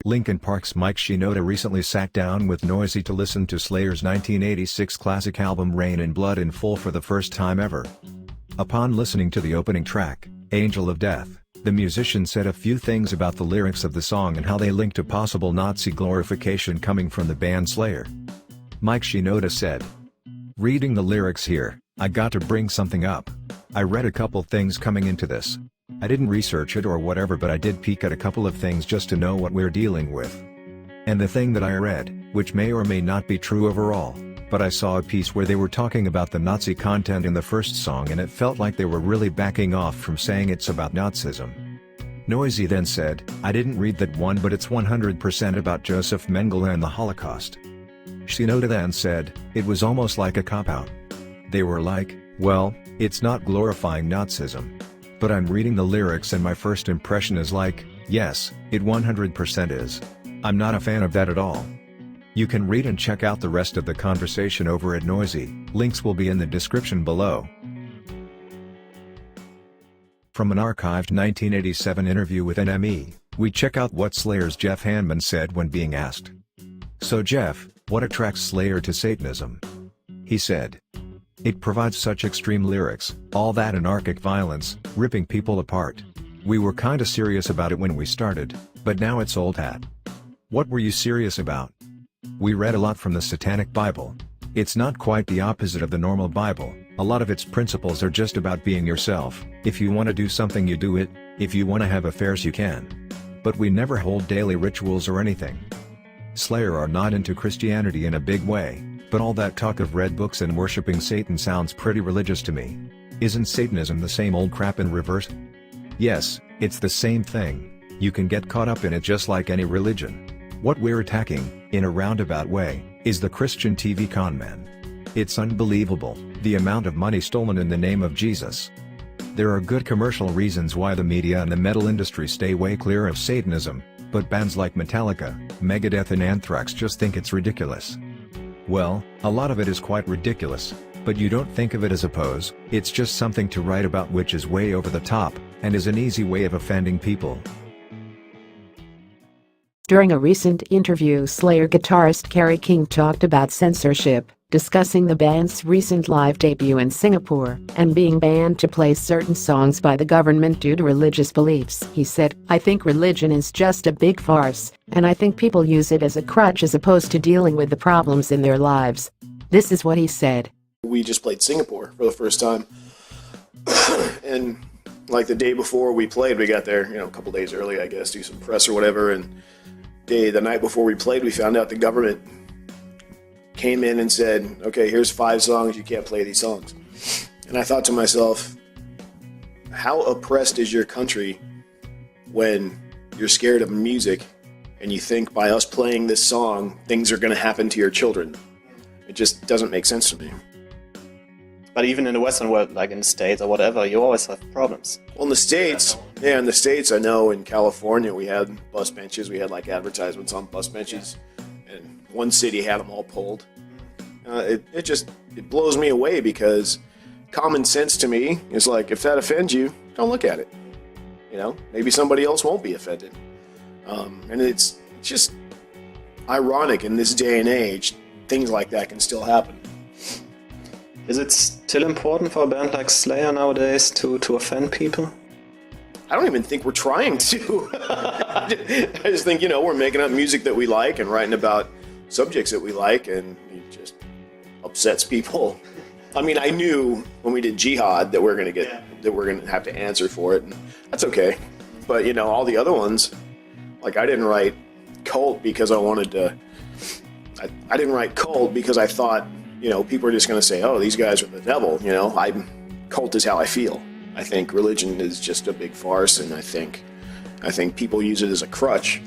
Linkin Park's Mike Shinoda recently sat down with Noisey to listen to Slayer's 1986 classic album Rain in Blood in full for the first time ever. Upon listening to the opening track, Angel of Death, the musician said a few things about the lyrics of the song and how they link to possible Nazi glorification coming from the band Slayer. Mike Shinoda said, "Reading the lyrics here, I got to bring something up. I read a couple things coming into this. I didn't research it or whatever, but I did peek at a couple of things just to know what we're dealing with. And the thing that I read, which may or may not be true overall, but I saw a piece where they were talking about the Nazi content in the first song and it felt like they were really backing off from saying it's about Nazism." Noisey then said, "I didn't read that one, but it's 100% about Josef Mengele and the Holocaust." Shinoda then said, "It was almost like a cop-out. They were like, well, it's not glorifying Nazism. But I'm reading the lyrics and my first impression is like, yes, it 100% is. I'm not a fan of that at all." You can read and check out the rest of the conversation over at Noisey, links will be in the description below. From an archived 1987 interview with NME, we check out what Slayer's Jeff Hanneman said when being asked. "So Jeff, what attracts Slayer to Satanism?" He said, "It provides such extreme lyrics, all that anarchic violence, ripping people apart. We were kinda serious about it when we started, but now it's old hat." "What were you serious about?" "We read a lot from the Satanic Bible. It's not quite the opposite of the normal Bible, a lot of its principles are just about being yourself. If you want to do something you do it, if you want to have affairs you can. But we never hold daily rituals or anything. Slayer are not into Christianity in a big way, but all that talk of read books and worshipping Satan sounds pretty religious to me. Isn't Satanism the same old crap in reverse?" "Yes, it's the same thing. You can get caught up in it just like any religion. What we're attacking, in a roundabout way, is the Christian TV con man. It's unbelievable, the amount of money stolen in the name of Jesus. There are good commercial reasons why the media and the metal industry stay way clear of Satanism, but bands like Metallica, Megadeath and Anthrax just think it's ridiculous. Well, a lot of it is quite ridiculous, but you don't think of it as a pose, it's just something to write about which is way over the top, and is an easy way of offending people." During a recent interview, Slayer guitarist Carrie King talked about censorship, discussing the band's recent live debut in Singapore and being banned to play certain songs by the government due to religious beliefs. He said, "I think religion is just a big farce, and I think people use it as a crutch as opposed to dealing with the problems in their lives." This is what he said. We just played Singapore for the first time. And like the day before we played, we got there, a couple days early, I guess, do some press or whatever. And the night before we played, we found out the government came in and said, "Okay, here's 5 songs, you can't play these songs." And I thought to myself, how oppressed is your country when you're scared of music and you think by us playing this song, things are going to happen to your children? It just doesn't make sense to me. But even in the Western world, like in the States or whatever, you always have problems. Well, in the States, I know in California we had bus benches, we had like advertisements on bus benches, and one city had them all pulled. It blows me away because common sense to me is like, if that offends you, don't look at it. Maybe somebody else won't be offended. And it's just ironic in this day and age, things like that can still happen. Is it still important for a band like Slayer nowadays to offend people? I don't even think we're trying to. I just think, we're making up music that we like and writing about subjects that we like, and it just upsets people. I mean, I knew when we did Jihad that we're going to have to answer for it, and that's okay. But, all the other ones, like I didn't write Cult because I wanted to, I didn't write Cult because I thought, people are just going to say, "Oh, these guys are the devil." Cult is how I feel. I think religion is just a big farce, and I think people use it as a crutch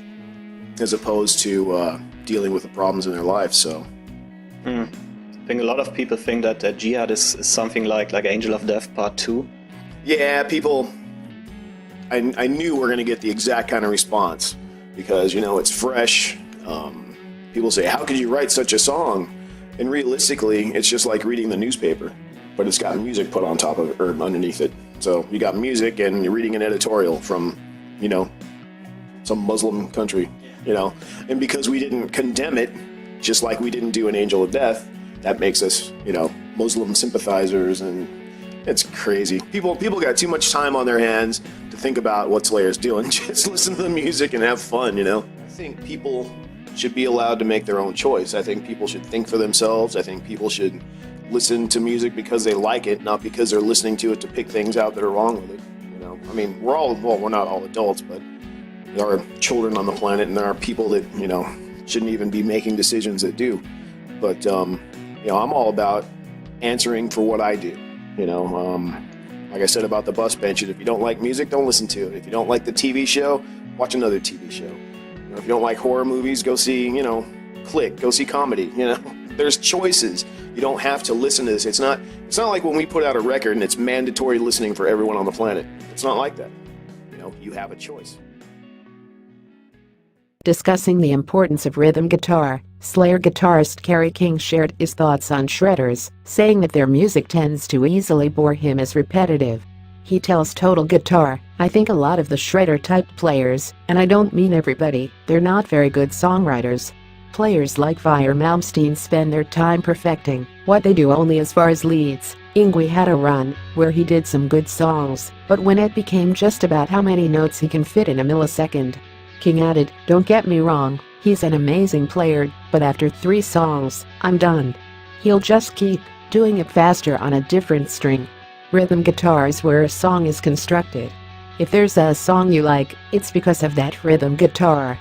as opposed to dealing with the problems in their life. So, I think a lot of people think that Jihad is something like Angel of Death Part 2. Yeah, people. I knew we're going to get the exact kind of response because it's fresh. People say, "How could you write such a song?" And realistically, it's just like reading the newspaper, but it's got music put on top of it or underneath it. So you got music and you're reading an editorial from, some Muslim country, you know. And because we didn't condemn it, just like we didn't do an Angel of Death, that makes us, you know, Muslim sympathizers, and it's crazy. People got too much time on their hands to think about what Slayer's doing. Just listen to the music and have fun, you know. I think people should be allowed to make their own choice. I think people should think for themselves. I think people should listen to music because they like it, not because they're listening to it to pick things out that are wrong with it. You know, I mean, we're not all adults, but there are children on the planet, and there are people that, you know, shouldn't even be making decisions that do. But you know, I'm all about answering for what I do. You know, like I said about the bus benches, if you don't like music, don't listen to it. If you don't like the TV show, watch another TV show. You know, if you don't like horror movies, go see, you know, go see comedy. You know, there's choices. You don't have to listen to this. It's not like when we put out a record and it's mandatory listening for everyone on the planet. It's not like that. You know, you have a choice. Discussing the importance of rhythm guitar, Slayer guitarist Carrie King shared his thoughts on shredders, saying that their music tends to easily bore him as repetitive. He tells Total Guitar, "I think a lot of the shredder-type players, and I don't mean everybody, they're not very good songwriters. Players like Fire Malmsteen spend their time perfecting what they do only as far as leads. Yngwie had a run where he did some good songs, but when it became just about how many notes he can fit in a millisecond." King added, "Don't get me wrong, he's an amazing player, but after 3 songs, I'm done. He'll just keep doing it faster on a different string." Rhythm guitar is where a song is constructed. If there's a song you like, it's because of that rhythm guitar.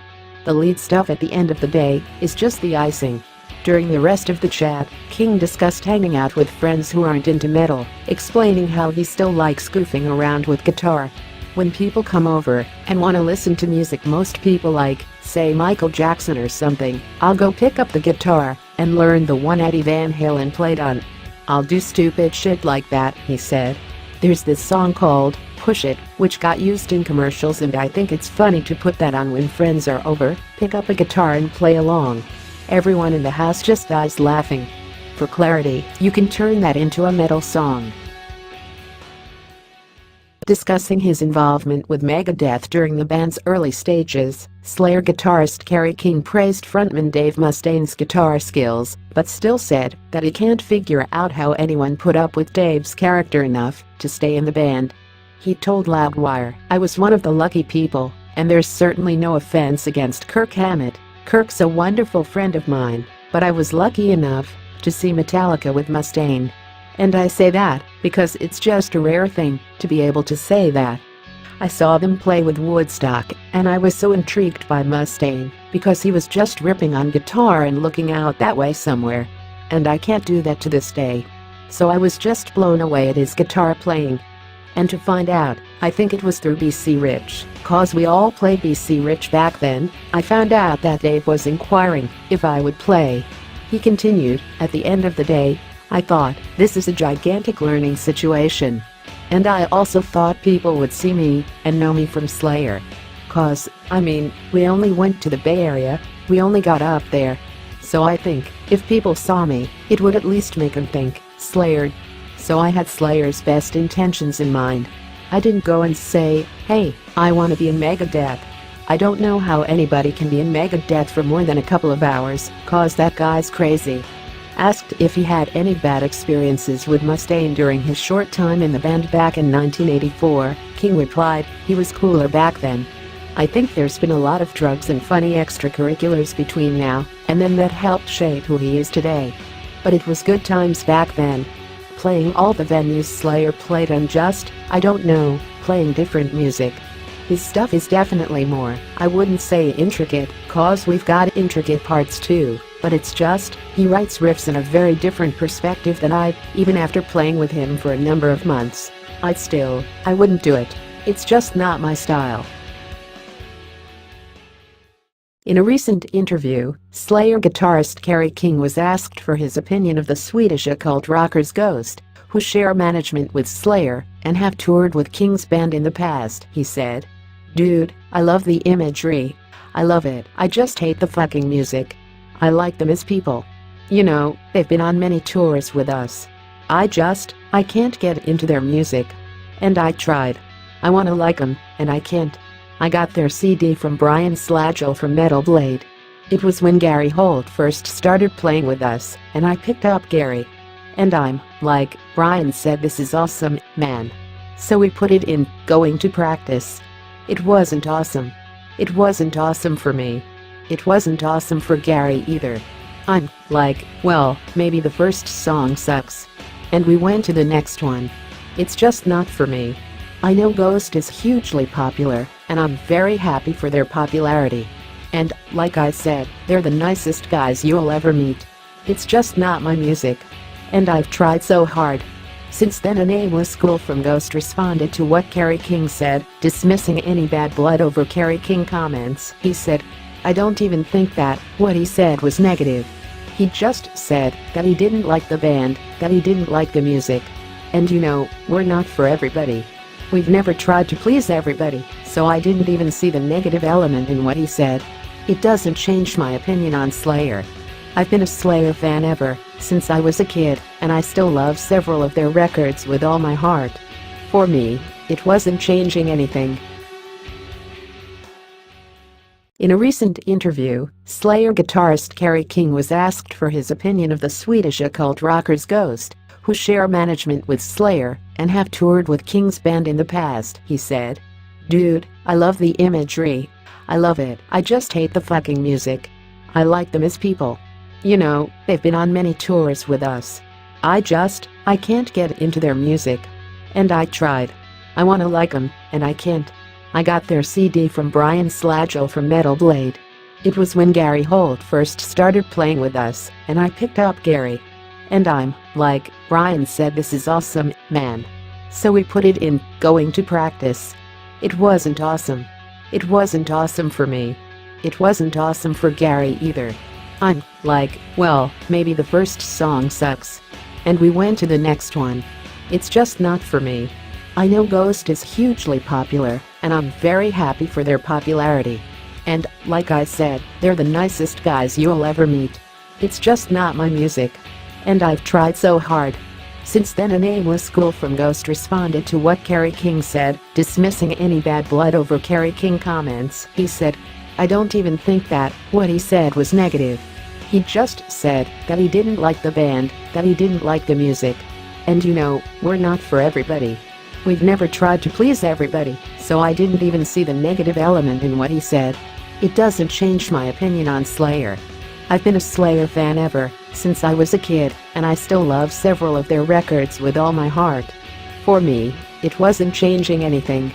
The lead stuff at the end of the day is just the icing. During the rest of the chat, King discussed hanging out with friends who aren't into metal, explaining how he still likes goofing around with guitar. When people come over and want to listen to music most people like, say Michael Jackson or something, I'll go pick up the guitar and learn the one Eddie Van Halen played on. I'll do stupid shit like that, he said. There's this song called Push It, which got used in commercials, and I think it's funny to put that on when friends are over, pick up a guitar and play along. Everyone in the house just dies laughing. For clarity, you can turn that into a metal song. Discussing his involvement with Megadeath during the band's early stages, Slayer guitarist Carrie King praised frontman Dave Mustaine's guitar skills, but still said that he can't figure out how anyone put up with Dave's character enough to stay in the band. He told Loudwire, "I was one of the lucky people, and there's certainly no offense against Kirk Hammett. Kirk's a wonderful friend of mine, but I was lucky enough to see Metallica with Mustaine. And I say that because it's just a rare thing to be able to say that. I saw them play with Woodstock, and I was so intrigued by Mustaine because he was just ripping on guitar and looking out that way somewhere. And I can't do that to this day. So I was just blown away at his guitar playing. And to find out, I think it was through BC Rich, cause we all played BC Rich back then, I found out that Dave was inquiring if I would play." He continued, "At the end of the day, I thought, this is a gigantic learning situation. And I also thought people would see me and know me from Slayer. Cause, I mean, we only went to the Bay Area, we only got up there. So I think, if people saw me, it would at least make them think, Slayer. So I had Slayer's best intentions in mind. I didn't go and say, hey, I want to be in Megadeth. I don't know how anybody can be in Megadeth for more than a couple of hours, cause that guy's crazy." Asked if he had any bad experiences with Mustaine during his short time in the band back in 1984, King replied, "He was cooler back then. I think there's been a lot of drugs and funny extracurriculars between now and then that helped shape who he is today. But it was good times back then. Playing all the venues Slayer played on, just, I don't know, playing different music. His stuff is definitely more, I wouldn't say intricate, cause we've got intricate parts too, but it's just, he writes riffs in a very different perspective than I, even after playing with him for a number of months. I wouldn't do it. It's just not my style." In a recent interview, Slayer guitarist Carrie King was asked for his opinion of the Swedish occult rockers Ghost, who share management with Slayer and have toured with King's band in the past. He said, "Dude, I love the imagery. I love it. I just hate the fucking music. I like them as people. You know, they've been on many tours with us. I can't get into their music. And I tried. I want to like them, and I can't. I got their CD from Brian Slagel from Metal Blade. It was when Gary Holt first started playing with us, and I picked up Gary. And I'm like, Brian said, this is awesome, man. So we put it in, going to practice. It wasn't awesome. It wasn't awesome for me. It wasn't awesome for Gary either. I'm like, well, maybe the first song sucks. And we went to the next one. It's just not for me. I know Ghost is hugely popular, and I'm very happy for their popularity. And, like I said, they're the nicest guys you'll ever meet. It's just not my music. And I've tried so hard. Since then, a nameless school from Ghost responded to what Carrie King said, dismissing any bad blood over Carrie King comments. He said, I don't even think that what he said was negative. He just said that he didn't like the band, that he didn't like the music. And you know, we're not for everybody. We've never tried to please everybody, so I didn't even see the negative element in what he said. It doesn't change my opinion on Slayer. I've been a Slayer fan ever since I was a kid, and I still love several of their records with all my heart. For me, it wasn't changing anything. In a recent interview, Slayer guitarist Carrie King was asked for his opinion of the Swedish occult rockers Ghost, who share management with Slayer and have toured with King's band in the past. He said, "Dude, I love the imagery. I love it. I just hate the fucking music. I like them as people. You know, they've been on many tours with us. I can't get into their music. And I tried. I wanna like them, and I can't." I got their CD from Brian Slagel from Metal Blade. It was when Gary Holt first started playing with us, and I picked up Gary. And I'm like, Brian said, this is awesome, man. So we put it in, going to practice. It wasn't awesome. It wasn't awesome for me. It wasn't awesome for Gary either. I'm like, well, maybe the first song sucks. And we went to the next one. It's just not for me. I know Ghost is hugely popular, and I'm very happy for their popularity. And, like I said, they're the nicest guys you'll ever meet. It's just not my music. And I've tried so hard. Since then, a nameless school from Ghost responded to what Carrie King said, dismissing any bad blood over Carrie King comments. He said, I don't even think that what he said was negative. He just said that he didn't like the band, that he didn't like the music. And you know, we're not for everybody. We've never tried to please everybody, so I didn't even see the negative element in what he said. It doesn't change my opinion on Slayer. I've been a Slayer fan ever since I was a kid, and I still love several of their records with all my heart. For me, it wasn't changing anything.